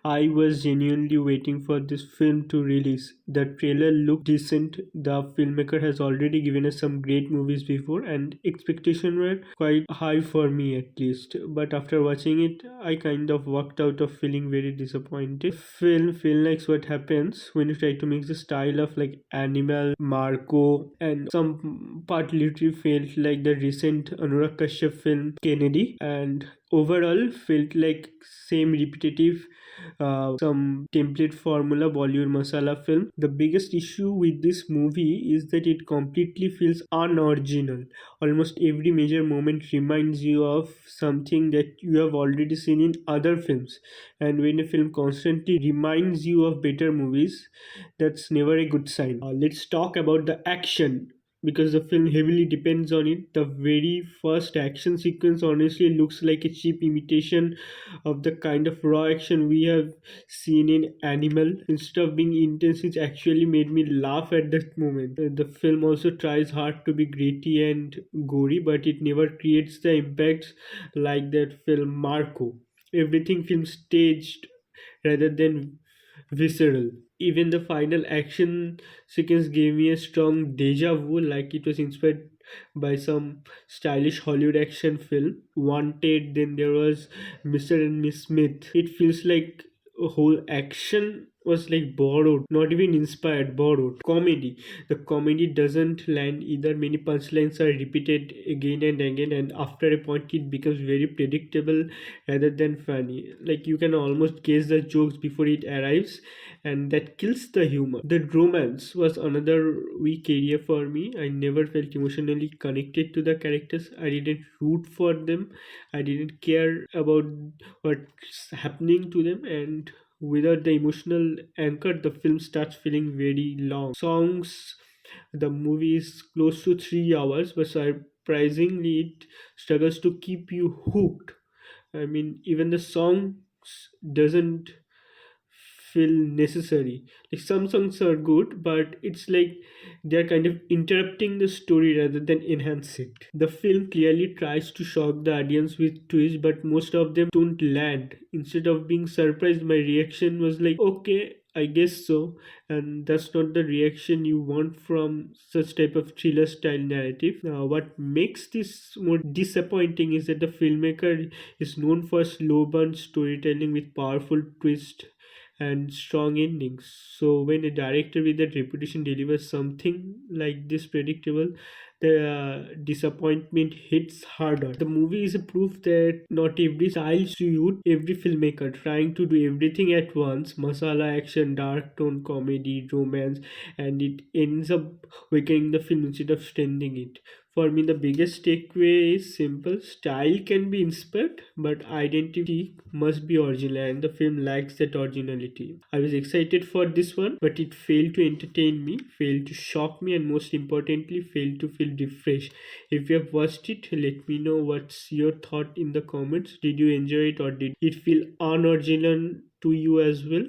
I was genuinely waiting for this film to release. The trailer looked decent. The filmmaker has already given us some great movies before, and expectations were quite high for me at least. But after watching it, I kind of walked out of feeling very disappointed. Film feel like what happens when you try to mix the style of like Animal, Marco, and some part literally felt like the recent Anurag Kashyap film Kennedy, and overall felt like same repetitive some template formula Bollywood masala film. The biggest issue with this movie is that it completely feels unoriginal. Almost every major moment reminds you of something that you have already seen in other films, and when a film constantly reminds you of better movies, that's never a good sign. Let's talk about the action, because the film heavily depends on it. The very first action sequence honestly looks like a cheap imitation of the kind of raw action we have seen in Animal. Instead of being intense, it actually made me laugh at that moment. The film also tries hard to be gritty and gory, but it never creates the impacts like that film Marco. Everything feels staged rather than visceral. Even the final action sequence gave me a strong deja vu, like it was inspired by some stylish Hollywood action film. Wanted, then there was Mr. and Miss Smith. It feels like a whole action was like borrowed, not even inspired, borrowed. Comedy. The comedy doesn't land either. Many punchlines are repeated again and again, and after a point, it becomes very predictable rather than funny. Like you can almost guess the jokes before it arrives, and that kills the humor. The romance was another weak area for me. I never felt emotionally connected to the characters. I didn't root for them. I didn't care about what's happening to them, and without the emotional anchor, the film starts feeling very long. Songs, the movie is close to 3 hours, but surprisingly, it struggles to keep you hooked. I mean, even the songs doesn't feel necessary. Like some songs are good, but it's like they're kind of interrupting the story rather than enhance it. The film clearly tries to shock the audience with twists, but most of them don't land. Instead of being surprised, my reaction was like, okay, I guess so. And that's not the reaction you want from such type of thriller style narrative. Now, what makes this more disappointing is that the filmmaker is known for slow burn storytelling with powerful twists and strong endings. So when a director with that reputation delivers something like this predictable, the disappointment hits harder. The movie is a proof that not every style suit every filmmaker. Trying to do everything at once, masala, action, dark tone, comedy, romance, and it ends up weakening the film instead of strengthening it. For me, the biggest takeaway is simple. Style can be inspired, but identity must be original, and the film lacks that originality. I was excited for this one, but it failed to entertain me, failed to shock me, and most importantly, failed to feel refreshed. If you have watched it, let me know what's your thought in the comments. Did you enjoy it, or did it feel unoriginal to you as well?